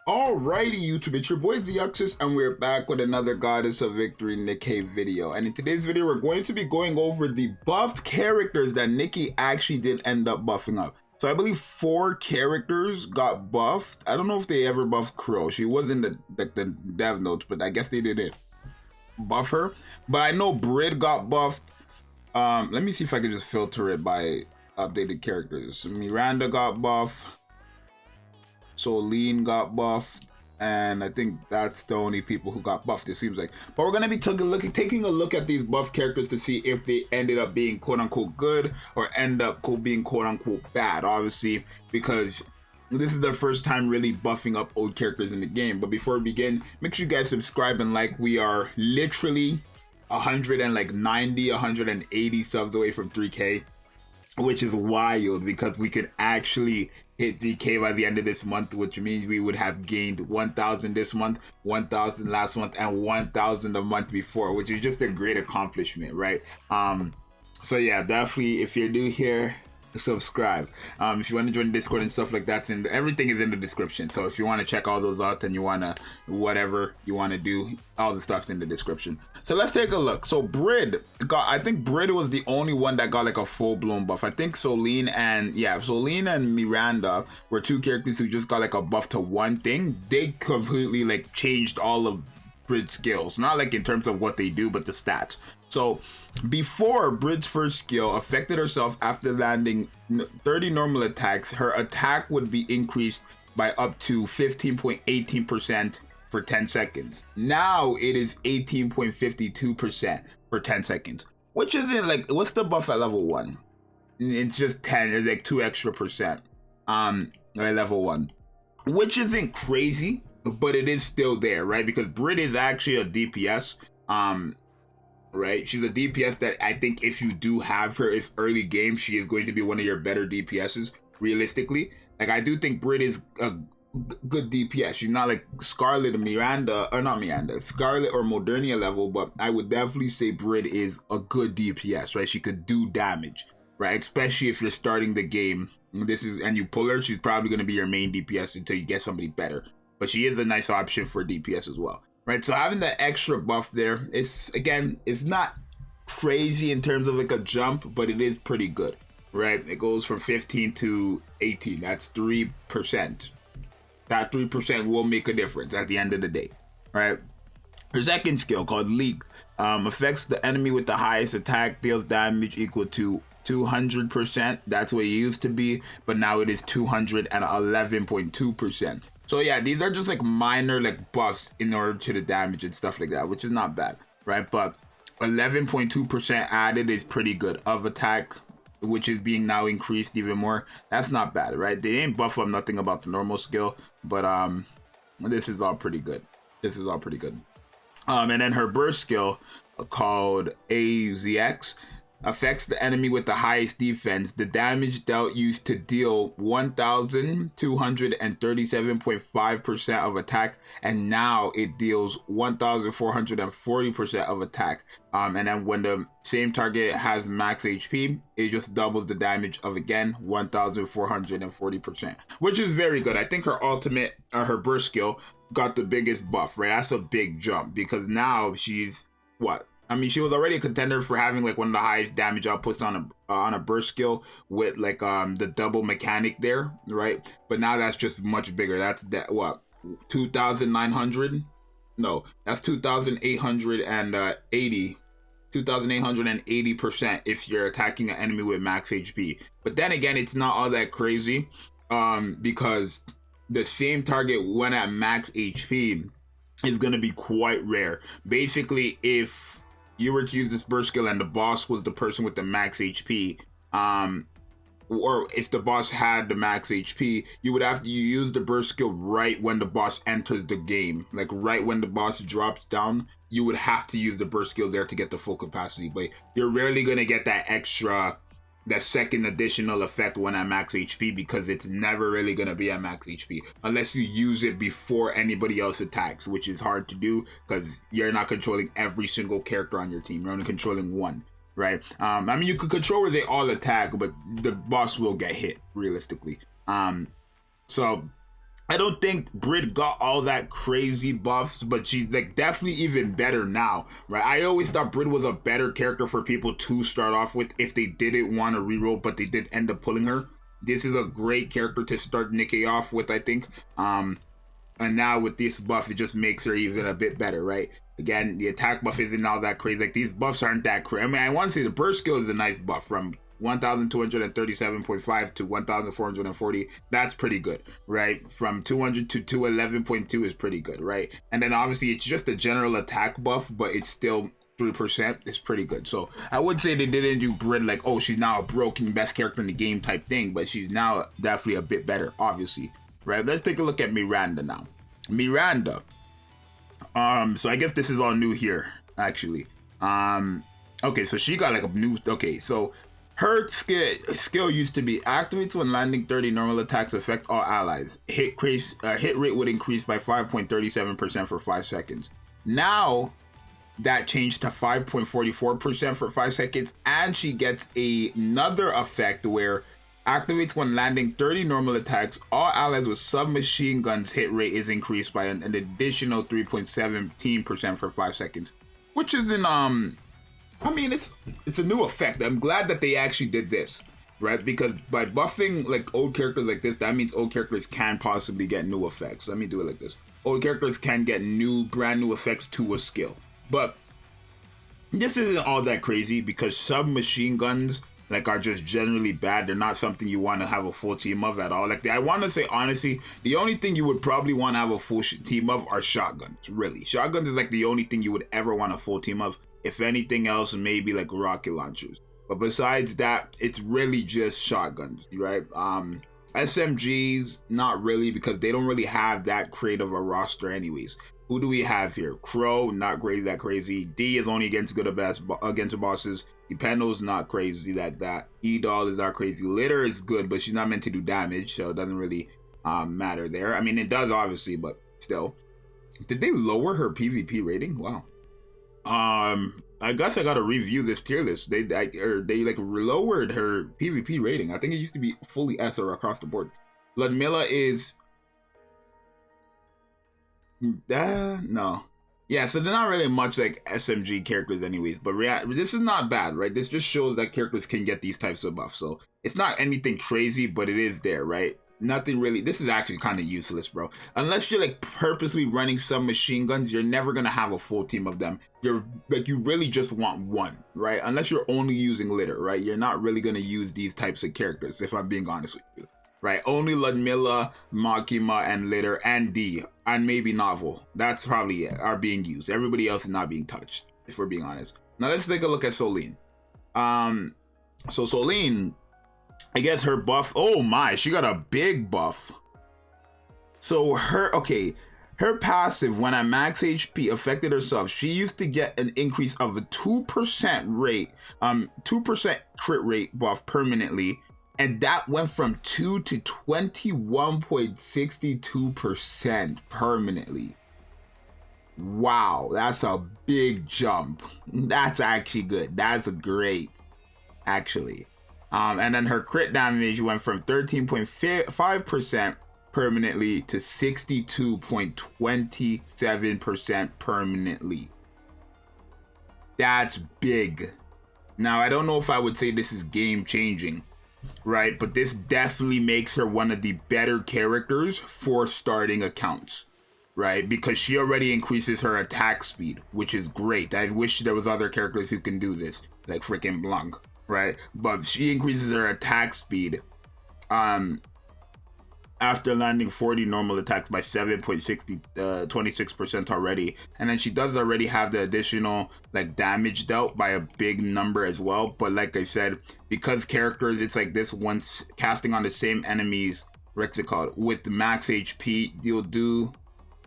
Alrighty, YouTube, it's your boy Zxous, and we're back with another Goddess of Victory Nikke video. And in today's video, we're going to be going over the buffed characters that Nikke actually did end up buffing up. So I believe 4 characters got buffed. I don't know if they ever buffed Crow. She was in the dev notes, but I guess they didn't buff her. But I know Brid got buffed. Let me see if I can just filter it by updated characters. Miranda got buffed. Soline got buffed, and I think that's the only people who got buffed, it seems like. But we're going to be taking a look at these buff characters to see if they ended up being quote-unquote good or end up being quote-unquote bad, obviously, because this is the first time really buffing up old characters in the game. But before we begin, make sure you guys subscribe and like. We are literally 180 subs away from 3K, which is wild because we could actually hit 3K by the end of this month, which means we would have gained 1,000 this month, 1,000 last month, and 1,000 the month before, which is just a great accomplishment, right? So yeah, definitely, if you're new here, subscribe. If you want to join Discord and stuff like that, and everything is in the description. So if you want to check all those out and you want to whatever you want to do, all the stuff's in the description. So let's take a look. So Brid got, I think Brid was the only one that got like a full-blown buff. I think Soline and Miranda were 2 characters who just got like a buff to one thing. They completely like changed all of Brid's skills, not like in terms of what they do, but the stats. So before, Brid's first skill affected herself after landing 30 normal attacks. Her attack would be increased by up to 15.18% for 10 seconds. Now it is 18.52% for 10 seconds, which isn't like, what's the buff at level 1? It's just 10. It's like 2 extra percent at level 1, which isn't crazy, but it is still there, right? Because Brid is actually a DPS. Right, she's a DPS that I think if you do have her, if early game, she is going to be one of your better DPSs. Realistically, like I do think Brid is a good DPS. She's not like Scarlet or Miranda, or not Miranda, Scarlet or Modernia level, but I would definitely say Brid is a good DPS. Right, she could do damage. Right, especially if you're starting the game. And you pull her, she's probably going to be your main DPS until you get somebody better. But she is a nice option for DPS as well. Right, so having the extra buff there, it's not crazy in terms of like a jump, but it is pretty good, right? It goes from 15 to 18. That's 3%. That 3% will make a difference at the end of the day, right? Her second skill, called Leak, affects the enemy with the highest attack, deals damage equal to 200%. That's what it used to be, but now it is 211.2%. So yeah, these are just like minor like buffs in order to the damage and stuff like that, which is not bad, right? But 11.2% added is pretty good of attack, which is being now increased even more. That's not bad, right? They ain't buff up nothing about the normal skill, but this is all pretty good. This is all pretty good. And then her burst skill, called Zxous, affects the enemy with the highest defense. The damage dealt used to deal 1,237.5% of attack, and now it deals 1,440% of attack. And then when the same target has max HP, it just doubles the damage of, again, 1,440%, which is very good. I think her ultimate, her burst skill, got the biggest buff, right? That's a big jump because now she's what? I mean, she was already a contender for having like one of the highest damage outputs on a burst skill with like the double mechanic there, right? But now that's just much bigger. That's that what 2,900? No, that's 2,880. 2,880% if you're attacking an enemy with max HP. But then again, it's not all that crazy because the same target when at max HP is going to be quite rare. Basically, if you were to use this burst skill and the boss was the person with the max HP, or if the boss had the max HP, you would have to use the burst skill right when the boss enters the game. Like right when the boss drops down, you would have to use the burst skill there to get the full capacity. But you're rarely going to get that second additional effect when at max HP, because it's never really going to be at max HP unless you use it before anybody else attacks, which is hard to do because you're not controlling every single character on your team. You're only controlling one, right? I mean, you could control where they all attack, but the boss will get hit realistically. So I don't think Brid got all that crazy buffs, but she's like definitely even better now, right? I always thought Brid was a better character for people to start off with if they didn't want to reroll, but they did end up pulling her. This is a great character to start Nikke off with, I think. And now with this buff, it just makes her even a bit better, right? Again, the attack buff isn't all that crazy. Like, these buffs aren't that crazy. I mean, I want to say the burst skill is a nice buff from 1,237.5 to 1,440. That's pretty good, right? From 200 to 211.2 is pretty good, right? And then obviously it's just a general attack buff, but it's still 3%. It's pretty good. So I would say they didn't do Brid like, oh, she's now a broken best character in the game type thing, but she's now definitely a bit better, obviously, right? Let's take a look at Miranda now. Miranda. So I guess this is all new here, actually. Okay, so she got like a new, okay, so her skill used to be activates when landing 30 normal attacks, affect all allies. Hit rate would increase by 5.37% for 5 seconds. Now that changed to 5.44% for 5 seconds, and she gets another effect where activates when landing 30 normal attacks. All allies with submachine guns hit rate is increased by an additional 3.17% for 5 seconds, which is an I mean, it's a new effect. I'm glad that they actually did this, right? Because by buffing like old characters like this, that means old characters can possibly get new effects. Let me do it like this. Old characters can get brand new effects to a skill. But this isn't all that crazy because submachine guns like are just generally bad. They're not something you want to have a full team of at all. Like, I want to say honestly, the only thing you would probably want to have a full team of are shotguns. Really, shotguns is like the only thing you would ever want a full team of. If anything else, maybe like rocket launchers. But besides that, it's really just shotguns, right? SMGs, not really, because they don't really have that creative a roster anyways. Who do we have here? Crow, not great, that crazy. D is only against good or best against bosses. Dependo's not crazy like that. E-Doll is not crazy. Litter is good, but she's not meant to do damage, so it doesn't really matter there. I mean, it does obviously, but still. Did they lower her PvP rating? Wow. I guess I gotta review this tier list. They like lowered her PvP rating. I think it used to be fully S or across the board. Ludmilla is no. Yeah, so they're not really much like SMG characters anyways, but this is not bad, right? This just shows that characters can get these types of buffs. So it's not anything crazy, but it is there, right? Nothing really. This is actually kind of useless, bro. Unless you're like purposely running some machine guns, you're never gonna have a full team of them. You're like, you really just want one, right? Unless you're only using litter, right? You're not really gonna use these types of characters, if I'm being honest with you, right? Only Ludmilla, Makima, and litter, and D, and maybe Novel. That's probably it, are being used. Everybody else is not being touched, if we're being honest. Now let's take a look at Soline. So Soline, I guess her buff, oh my, she got a big buff. So her passive when at max HP affected herself, she used to get an increase of a 2% rate, 2% crit rate buff permanently. And that went from 2 to 21.62% permanently. Wow, that's a big jump. That's actually good. That's great, actually. And then her crit damage went from 13.5% permanently to 62.27% permanently. That's big. Now, I don't know if I would say this is game changing, right? But this definitely makes her one of the better characters for starting accounts, right? Because she already increases her attack speed, which is great. I wish there was other characters who can do this, like freaking Blanc. Right, but she increases her attack speed after landing 40 normal attacks by 26% already, and then she does already have the additional like damage dealt by a big number as well. But like I said, because characters, it's like this, once casting on the same enemies, what's it called, with the max HP, you'll do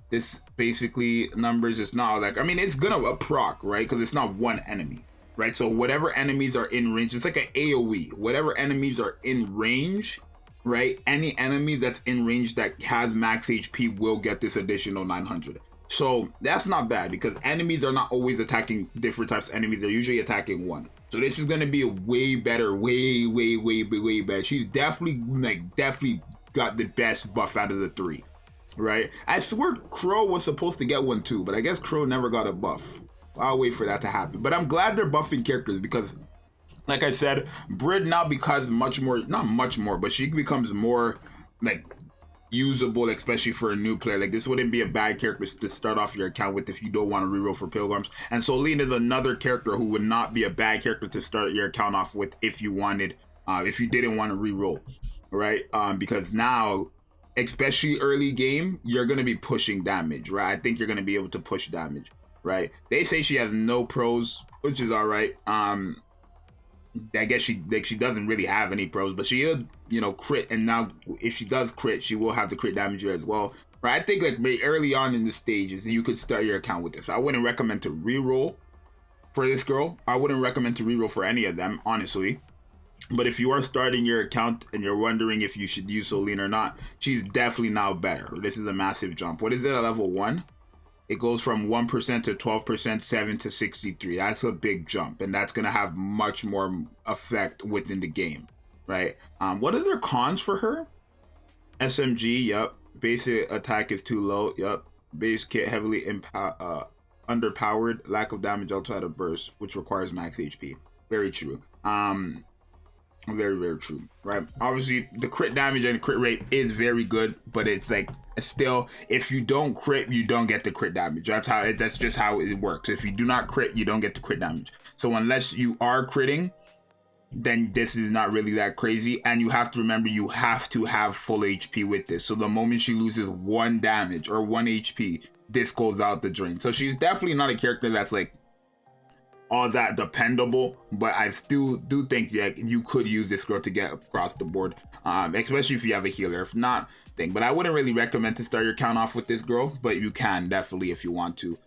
this basically numbers. It's not like, I mean, it's gonna proc, right? Because it's not one enemy. Right, so whatever enemies are in range, it's like an AoE. Whatever enemies are in range, right? Any enemy that's in range that has max HP will get this additional 900. So that's not bad because enemies are not always attacking different types of enemies. They're usually attacking one. So this is gonna be a way better, way better. She's definitely got the best buff out of the three. right? I swear Crow was supposed to get one too, but I guess Crow never got a buff. I'll wait for that to happen. But I'm glad they're buffing characters because, like I said, Brid now becomes much more, not much more, but she becomes more like usable, especially for a new player. Like, this wouldn't be a bad character to start off your account with if you don't want to reroll for Pilgrims. And Soline is another character who would not be a bad character to start your account off with if you wanted, if you didn't want to reroll, right? Because now, especially early game, you're going to be pushing damage, right? I think you're going to be able to push damage, right? They say she has no pros, which is all right. I guess she doesn't really have any pros, but she is, you know, crit, and now if she does crit, she will have the crit damage as well. Right? I think like early on in the stages, you could start your account with this. I wouldn't recommend to reroll for this girl. I wouldn't recommend to reroll for any of them, honestly. But if you are starting your account and you're wondering if you should use Soline or not, she's definitely now better. This is a massive jump. What is it at level 1? It goes from 1% to 12%, 7 to 63. That's a big jump, and that's going to have much more effect within the game, right? What are their cons for her? SMG, yep. Basic attack is too low, yep. Base kit heavily underpowered, lack of damage outside of burst, which requires max HP. Very true. Very, very true, right? Obviously, the crit damage and crit rate is very good, but it's like, still, if you don't crit, you don't get the crit damage. That's just how it works. If you do not crit, you don't get the crit damage. So unless you are critting, then this is not really that crazy. And you have to remember, you have to have full HP with this. So the moment she loses 1 damage or 1 HP, this goes out the drain. So she's definitely not a character that's like all that dependable, but I still do think that you could use this girl to get across the board, especially if you have a healer. If not, thing. But I wouldn't really recommend to start your count off with this girl, but you can definitely if you want to.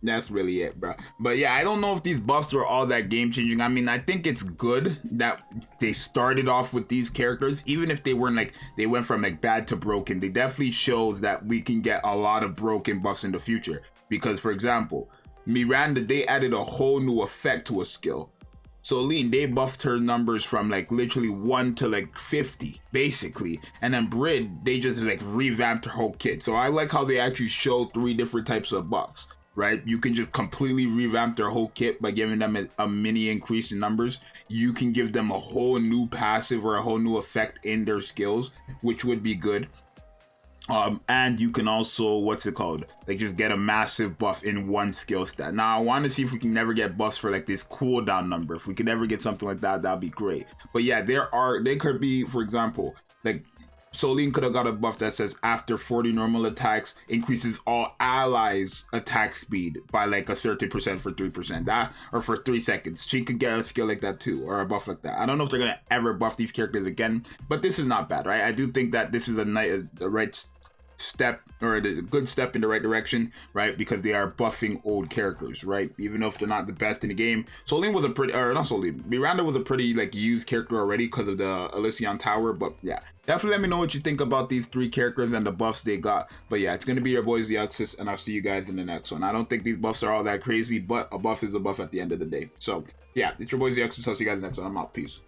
That's really it, bro. But yeah, I don't know if these buffs were all that game changing. I mean, I think it's good that they started off with these characters, even if they weren't like, they went from like bad to broken. They definitely shows that we can get a lot of broken buffs in the future. Because for example, Miranda, they added a whole new effect to a skill. Soline, they buffed her numbers from like literally 1 to like 50, basically. And then Brid, they just like revamped her whole kit. So I like how they actually show 3 different types of buffs, right? You can just completely revamp their whole kit by giving them a mini increase in numbers. You can give them a whole new passive or a whole new effect in their skills, which would be good. And you can also, what's it called? Like just get a massive buff in one skill stat. Now I want to see if we can never get buffs for like this cooldown number. If we could ever get something like that, that'd be great. But yeah, they could be, for example, like Soline could have got a buff that says after 40 normal attacks, increases all allies attack speed by like a certain percent for 3%. That, or for 3 seconds. She could get a skill like that too, or a buff like that. I don't know if they're gonna ever buff these characters again, but this is not bad, right? I do think that this is the right step, or a good step in the right direction, right? Because they are buffing old characters, right? Even if they're not the best in the game. Soline was a pretty, or not Soline, Miranda was a pretty like used character already because of the Elysian Tower. But yeah, definitely let me know what you think about these 3 characters and the buffs they got. But yeah, it's gonna be your boy Zxous, and I'll see you guys in the next one. I don't think these buffs are all that crazy, but a buff is a buff at the end of the day. So yeah, it's your boy Zxous. I'll see you guys next one. I'm out. Peace.